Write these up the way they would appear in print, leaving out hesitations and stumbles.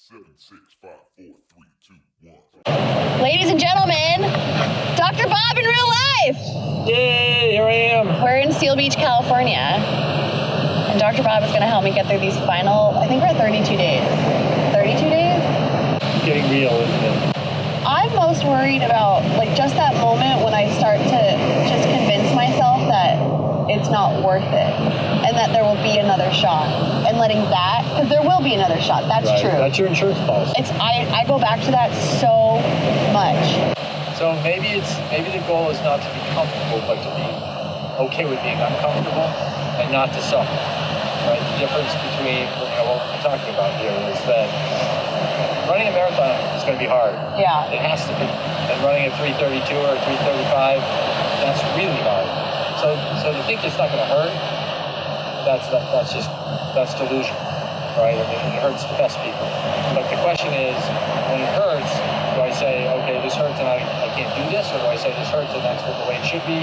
7, 6, 5, 4, 3, 2, 1. Ladies and gentlemen, Dr. Bob in real life! Yay, here I am. We're in Seal Beach, California. And Dr. Bob is going to help me get through these final, I think we're at 32 days. 32 days? It's getting real, isn't it? I'm most worried about, just that moment when I start to just convince myself that it's not worth it and that there will be another shot, and letting that, because there will be another shot, that's right. true. That's your insurance policy. I go back to that so much. So maybe the goal is not to be comfortable, but to be okay with being uncomfortable and not to suffer. Right? The difference between what we're talking about here is that running a marathon is going to be hard. Yeah. It has to be. And running a 3:32 or a 3:35, that's really hard. So to think it's not going to hurt, that's delusion, right? I mean, it hurts the best people. But the question is, when it hurts, do I say, okay, this hurts and I can't do this, or do I say this hurts and that's the way it should be?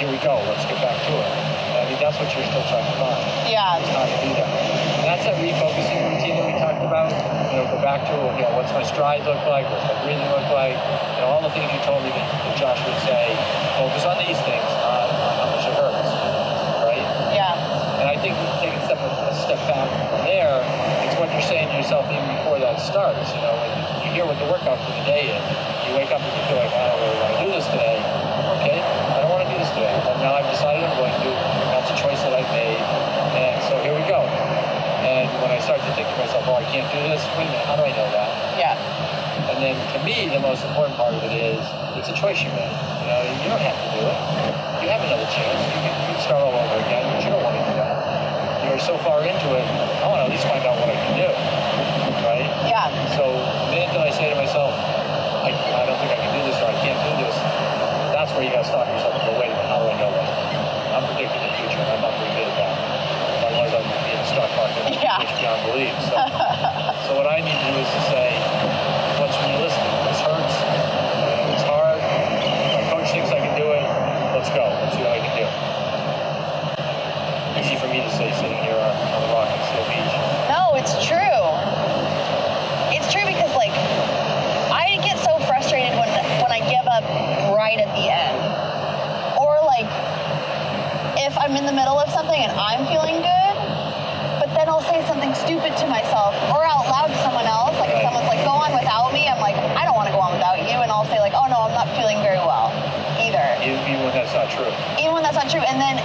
Here we go. Let's get back to it. And I think that's what you're still trying to find. Yeah. It's how to do that. And that's that refocusing routine that we talked about. Go back to, what's my stride look like? What's my breathing look like? All the things you told me that Josh would say, focus on these things, not on how much it hurts, right? Yeah. And I think taking a step back from there, it's what you're saying to yourself even before that starts. When you hear what the workout for the day is, you wake up and you feel like, I don't really want to do this today. Okay, I don't want to do this today. But now I've decided I'm going to. That's a choice that I've made. And so here we go. And when I start to think to myself, I can't do this, wait a minute, how do I know that? Yeah. And then to me, the most important part of it is, it's a choice you make. You don't have to do it. You have another chance. You can start all over again, but you don't want to do that. You're so far into it, I want to at least find out what I can do, right? Yeah. So the minute that I say to myself, I don't think I can do this or I can't do this, that's where you got to stop yourself and go, wait a minute, how do I know that? I'm predicting the future and I'm not very good at that. Otherwise I'd be in the stock market, which beyond belief. So what I need to do is to say, what's realistic? This hurts. It's hard. My coach thinks I can do it. Let's go. Let's see what I can do. Easy for me to say sitting here on the rock in Seal Beach. No, it's true. It's true because I get so frustrated when I give up right at the end. Or if I'm in the middle of something and I'm feeling good, but then I'll say something stupid to myself or out loud to someone else. If someone's go on without me, I'm like, I don't want to go on without you. And I'll say oh no, I'm not feeling very well either. Even when that's not true. Even when that's not true. And then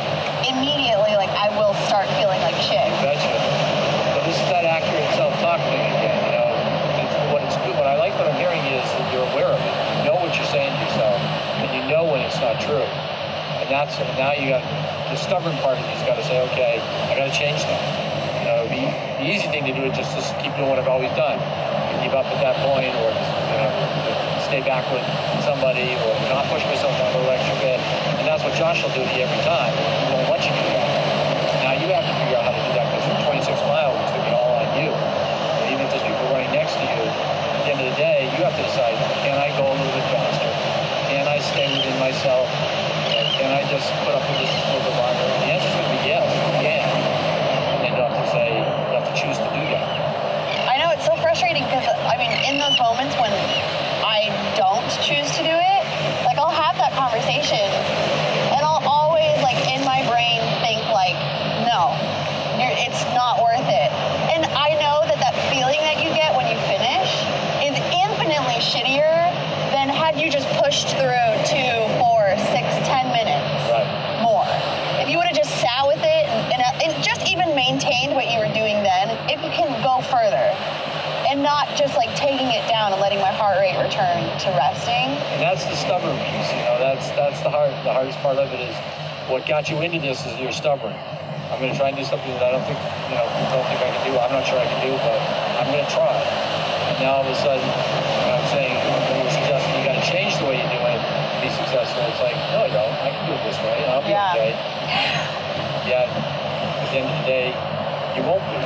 immediately, I will start feeling like shit. Betcha. But this is that accurate self-talk thing again, It's good. What I like what I'm hearing is that you're aware of it. You know what you're saying to yourself, and you know when it's not true. And now you got the stubborn part of you's got to say, okay, I got to change that. The easy thing to do is just keep doing what I've always done. Give up at that point, or stay back with somebody, or not push myself down a little extra bit. And that's what Josh will do to you every time. He won't let you do that. Now you have to figure out how to do that because you're 26 miles, it's going to be all on you. And even if there's people running next to you, at the end of the day, you have to decide, can I go a little bit faster? Can I stay within myself? Can I just put up with this a little bit longer? And the answer is going to be yes, you can. And you have to choose to do that. I know, it's so frustrating because, in those moments when I don't choose to do it, I'll have that conversation and I'll always, in my brain think, no, it's not worth it. And I know that feeling that you get when you finish is infinitely shittier than had you just pushed through 2, 4, 6, 10 minutes more. If you would have just sat with it and just even maintained what you were doing then, if you can go further. And not just taking it down and letting my heart rate return to resting. And that's the stubborn piece, that's the hardest part of it is what got you into this is you're stubborn. I'm going to try and do something that I don't think I can do. I'm not sure I can do, but I'm going to try. And now all of a sudden, I'm saying, when you're suggesting you got to change the way you do it to be successful, it's no, I don't. I can do it this way. I'll be okay. Yet, at the end of the day, you won't be.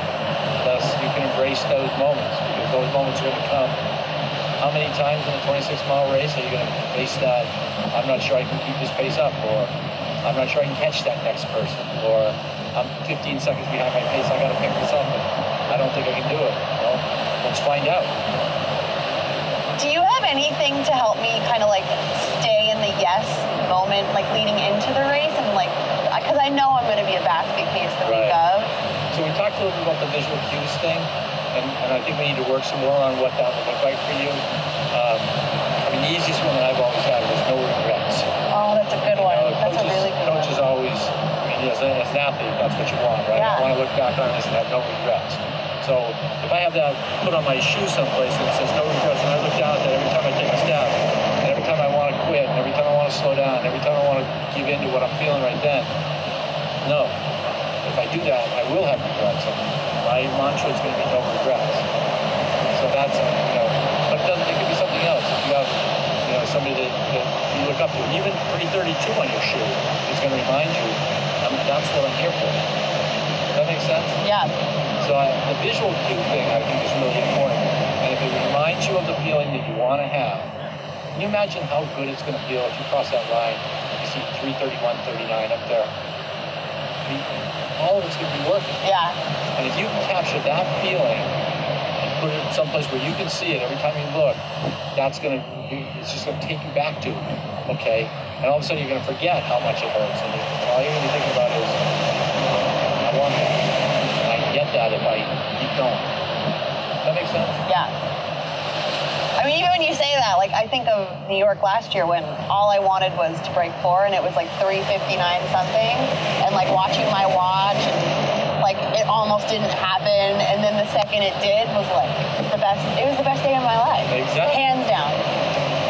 Unless you can embrace those moments, because those moments are going to come. How many times in a 26-mile race are you going to face that, I'm not sure I can keep this pace up, or I'm not sure I can catch that next person, or I'm 15 seconds behind my pace, I got to pick this up, and I don't think I can do it. let's find out. Do you have anything to help me kind of like stay in the yes moment, like leading into the race, and like, because I know I'm going to be a basket case the week of. So we talked a little bit about the visual cues thing, and I think we need to work some more on what that would look like for you. I mean, the easiest one that I've always had was no regrets. Oh, that's a good one. That's a really good one. Coaches always, I mean, as an athlete, that's what you want, right? Yeah. I want to look back on this and have no regrets. So if I have that put on my shoe someplace that says no regrets, and I look down at that every time I take a step, and every time I want to quit, and every time I want to slow down, and every time I want to give in to what I'm feeling right then, no. If I do that, I will have regrets. And my mantra is going to be no regrets. So that's, but it could be something else. If you have, somebody that you look up to, even 332 on your shoe is going to remind you, that's what I'm here for. Does that make sense? Yeah. So the visual cue thing, I think, is really important. And if it reminds you of the feeling that you want to have, can you imagine how good it's going to feel if you cross that line, you see 331.39 up there? All of it's going to be worth it. Yeah. And if you can capture that feeling and put it someplace where you can see it every time you look, it's just going to take you back to it, okay? And all of a sudden you're going to forget how much it hurts. And all you're going to be thinking about is, I want that. And I can get that if I keep going. Does that make sense? Yeah. I mean, even when you say that, like, I think of New York last year when all I wanted was to break 4 and it was like 3:59 something, and like watching my watch and like it almost didn't happen, and then the second it did was like it was the best day of my life. Exactly. Hands down.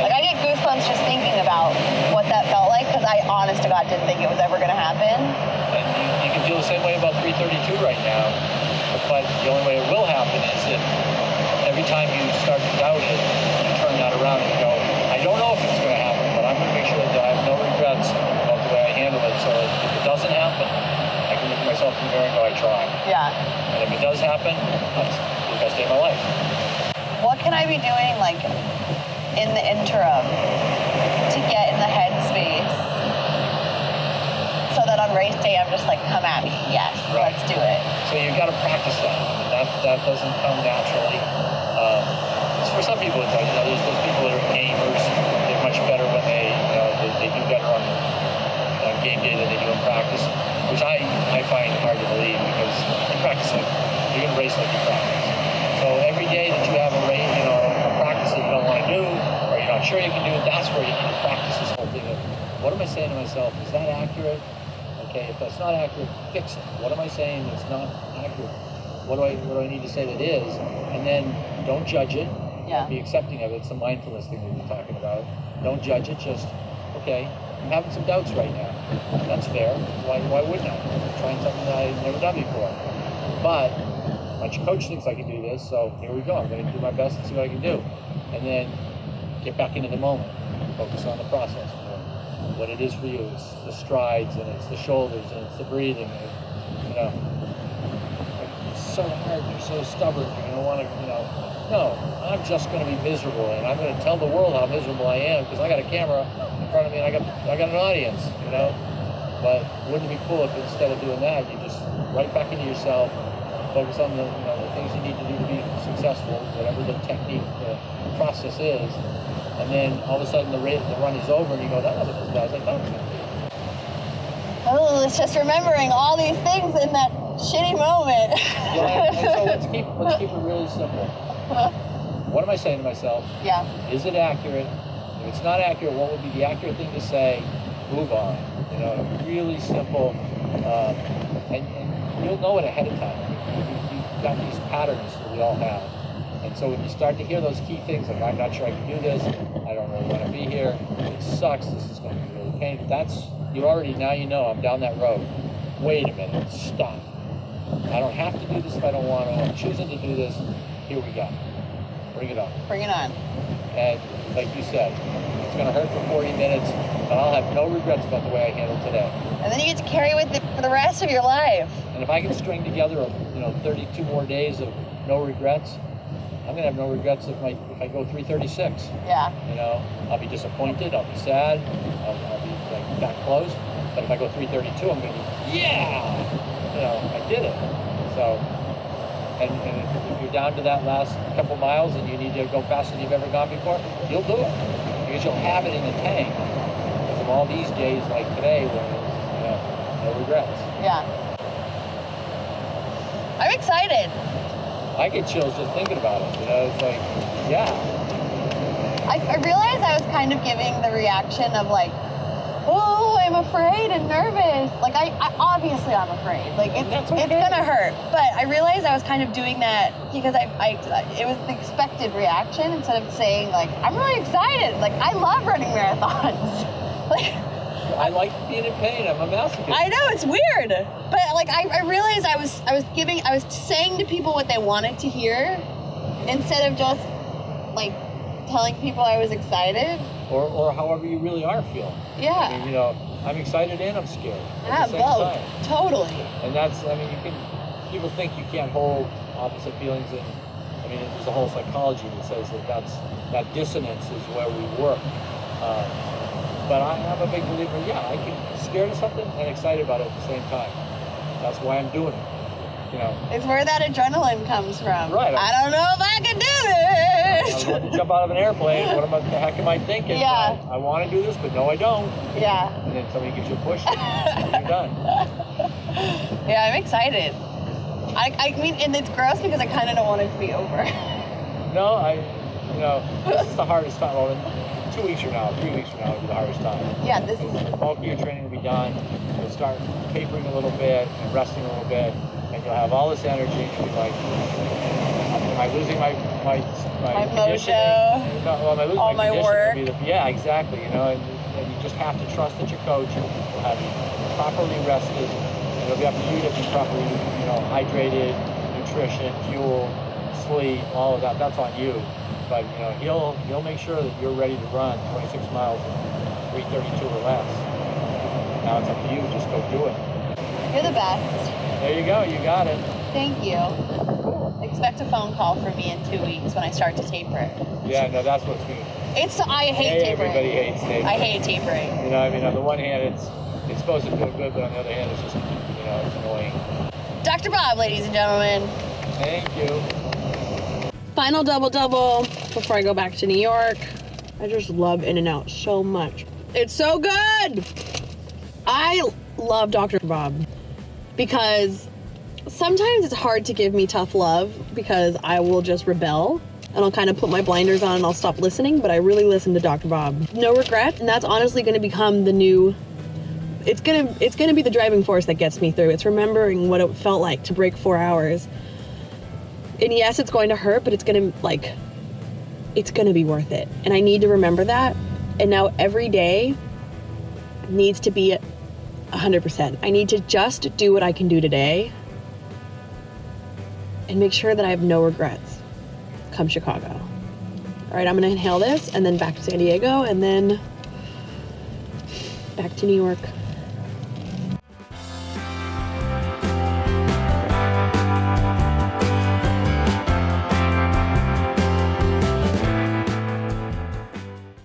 Like, I get goosebumps just thinking about what that felt like, because I honest to God didn't think it was ever going to happen. And you can feel the same way about 332 right now, but the only way it will happen is if every time you start to doubt it, you turn that around and you go, I don't know if it's going to happen, but I'm going to make sure that I have no regrets about the way I handle it, so that if it doesn't happen, I can look at myself in the mirror and go, I tried. Yeah. And if it does happen, that's the best day of my life. What can I be doing, like, in the interim to get in the headspace so that on race day I'm just like, come at me, yes, Right. let's do it. So you've got to practice that. That doesn't come naturally. For some people, it's like, there's those people that are gamers. They're much better when they do better on game day than they do in practice, which I find hard to believe, because in practice, you're going to race like you practice. So every day that you have a race, a practice that you don't want to do, or you're not sure you can do, that's where you need to practice this whole thing of, what am I saying to myself? Is that accurate? Okay, if that's not accurate, fix it. What am I saying that's not accurate? What do I need to say that is? And then don't judge it. Yeah. Be accepting of it. It's the mindfulness thing we've been talking about. Don't judge it. Just, okay, I'm having some doubts right now. That's fair. Why wouldn't I? I'm trying something that I've never done before. But my coach thinks I can do this, so here we go. I'm going to do my best and see what I can do. And then get back into the moment. Focus on the process. What it is for you. It's the strides, and it's the shoulders, and it's the breathing. And, it's so hard. You're so stubborn. You don't want to, No, I'm just going to be miserable, and I'm going to tell the world how miserable I am, because I got a camera in front of me and I got an audience, But wouldn't it be cool if instead of doing that, you just right back into yourself, focus on the things you need to do to be successful, whatever the technique, the process is, and then all of a sudden the run is over, and you go, that wasn't as bad as I thought it was going to be. Oh, it's just remembering all these things in that shitty moment. Yeah, and so let's keep it really simple. What am I saying to myself? Yeah. Is it accurate? If it's not accurate, what would be the accurate thing to say? Move on. Really simple. And you'll know it ahead of time. You've got these patterns that we all have. And so when you start to hear those key things, like, I'm not sure I can do this, I don't really want to be here, it sucks, this is going to be really painful. Now you know I'm down that road. Wait a minute, stop. I don't have to do this if I don't want to. I'm choosing to do this. Here we go. Bring it on. Bring it on. And like you said, it's going to hurt for 40 minutes, but I'll have no regrets about the way I handled today. And then you get to carry with it for the rest of your life. And if I can string together, 32 more days of no regrets, I'm going to have no regrets if I go 336. Yeah. I'll be disappointed, I'll be sad, I'll be like that close. But if I go 332, I'm going to be, yeah! I did it. So And if you're down to that last couple miles and you need to go faster than you've ever gone before, you'll do it because you'll have it in the tank. Because of all these days like today where there's no regrets. Yeah. I'm excited. I get chills just thinking about it. It's like, yeah. I realized I was kind of giving the reaction of like, oh, I'm afraid and nervous. Like, I obviously I'm afraid. Like, it's gonna hurt. But I realized I was kind of doing that because it was the expected reaction instead of saying like, I'm really excited. Like, I love running marathons. Like, I like being in pain. I'm a masochist. I know, it's weird. But like, I realized I was saying to people what they wanted to hear instead of just like telling people I was excited. Or however you really are feeling. Yeah. I mean, I'm excited and I'm scared. Yeah, both. Totally. And that's, I mean, people think you can't hold opposite feelings, and I mean, there's a whole psychology that says that dissonance is where we work. But I'm a big believer, I can be scared of something and excited about it at the same time. That's why I'm doing it. It's where that adrenaline comes from. Right. I don't know if I can do this. I want to jump out of an airplane. What the heck am I thinking? Yeah. I want to do this, but no, I don't. Yeah. And then somebody gives you a push, and you're done. Yeah, I'm excited. I mean, and it's gross because I kind of don't want it to be over. No, this is the hardest time. Well, 2 weeks from now, 3 weeks from now will be the hardest time. Yeah, this is... The bulk of your training will be done. You'll start tapering a little bit and resting a little bit, and you'll have all this energy, and you'll be like, am I losing my mojo? No, well, am I losing all my my work? Yeah, exactly. And you just have to trust that your coach will have you properly rested, and it'll be up to you to be properly, hydrated, nutrition, fuel, sleep, all of that. That's on you. But he'll make sure that you're ready to run 26 miles in 3:32 or less. Now it's up to you. Just go do it. You're the best. There you go. You got it. Thank you. Expect a phone call from me in 2 weeks when I start to taper. Yeah, no, that's what's good. I hate tapering. Everybody hates tapering. I hate tapering. I mean, on the one hand, it's supposed to feel good, but on the other hand, it's just, it's annoying. Dr. Bob, ladies and gentlemen. Thank you. Final double before I go back to New York. I just love In-N-Out so much. It's so good! I love Dr. Bob because sometimes it's hard to give me tough love because I will just rebel and I'll kind of put my blinders on and I'll stop listening, but I really listen to Dr. Bob. No regret, and that's honestly going to become the new... It's gonna be the driving force that gets me through. It's remembering what it felt like to break 4 hours. And yes, it's going to hurt, but it's going to be worth it. And I need to remember that. And now every day needs to be 100%. I need to just do what I can do today and make sure that I have no regrets come Chicago. All right, I'm going to inhale this and then back to San Diego and then back to New York.